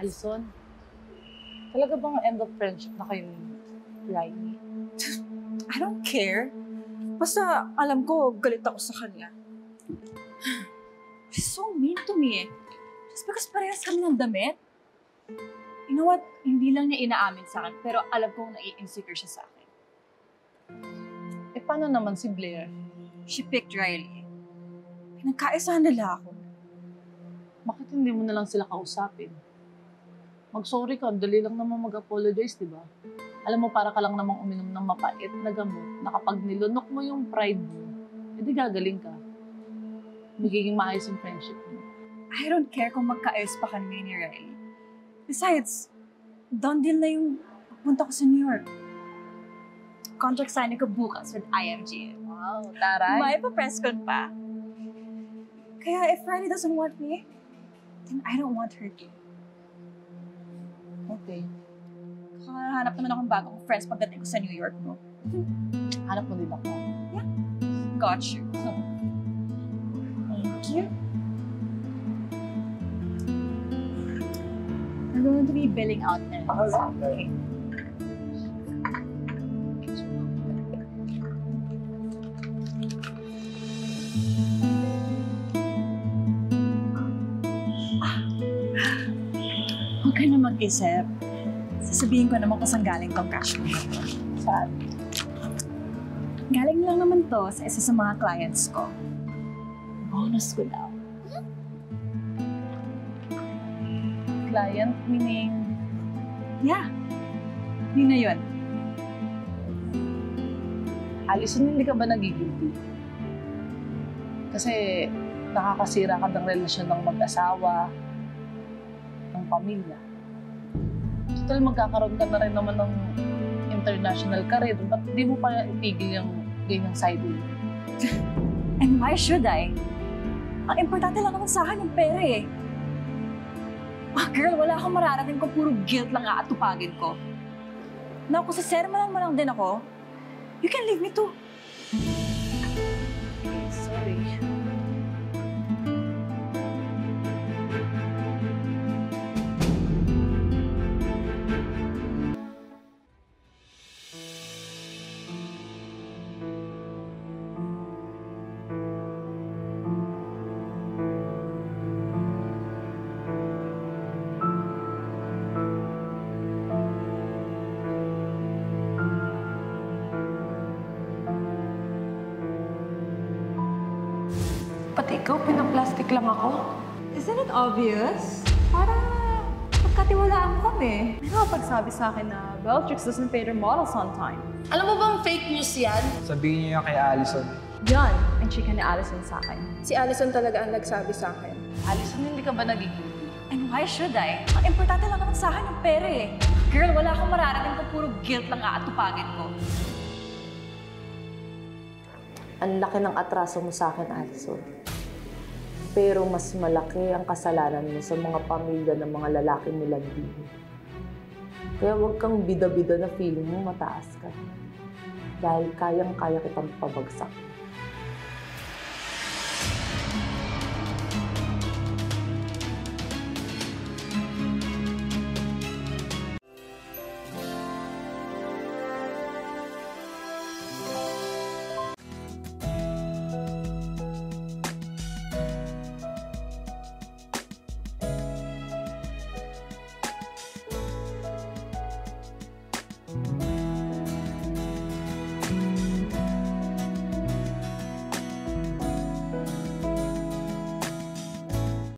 Alison, talaga bang end of friendship na kayo ni Riley? I don't care. Basta alam ko, galit ako sa kanya. She's so mean to me. Just because parehas kami ng damit. You know what? Hindi lang niya inaamin sa akin, pero alam kong nai-insecure siya sa akin. Eh, paano naman si Blair? She picked Riley. Pinagkaisahan nila ako. Bakit hindi mo na lang sila kausapin? Mag-sorry ka, dali lang naman mag-apologize, di ba? Alam mo, para ka lang namang uminom ng mapait na gamot na kapag nilunok mo yung pride mo, edi gagaling ka. Magiging maayos yung friendship mo. I don't care kung magkaayos pa kami ni Riley. Besides, done deal na yung punta ko sa New York. Contract signing ko bukas with IMG. Wow, taray. May pa-press con pa. Kaya if Riley doesn't want me, then I don't want her to. Okay. Hanap naman akong bagong friends pagdating ko sa New York, no? Hanap mo din ako. Yeah. Got you. Thank you. We're going to be billing out now. Okay. Huwag ka na mag-isip. Sasabihin ko naman kung saan galing tong cash mo. Saan? Galing lang naman to sa isa sa mga clients ko. Bonus ko daw. Client, meaning... Yeah. Yun na yun. Alison, hindi ka ba nagigilty? Kasi nakakasira ka ng relasyon ng mag-asawa, ng pamilya. Total, magkakaroon ka na rin naman ng international career. Ba't di mo pa itigil yung ganyang side way? And why should I? Ang importante lang naman sa akin yung pera eh. Girl, wala akong mararating kung puro guilt lang aatupagin ko. Na kung sa sermonan mo lang din ako, you can leave me too. Sorry. Pati ikaw, pinaplastic lang ako. Isn't it obvious? Para magkatiwalaan kami. May nakapagsabi sa akin na Bellatrix doesn't pay their models on time. Alam mo bang fake news yan? Sabihin niyo yan kay Allison. Yan ang chika ni Allison sa akin. Si Allison talaga ang nagsabi sa akin. Alison, hindi ka ba nagigilty? And why should I? Ang importante lang naman sa akin yung pera eh. Girl, wala akong mararating kung puro guilt lang aatupagin ko. Ang laki ng atraso mo sa akin, Alison. Pero mas malaki ang kasalanan mo sa mga pamilya ng mga lalaki nilang bihi. Kaya huwag kang bida-bida na feeling mo mataas ka. Dahil kayang-kaya kitang pabagsak.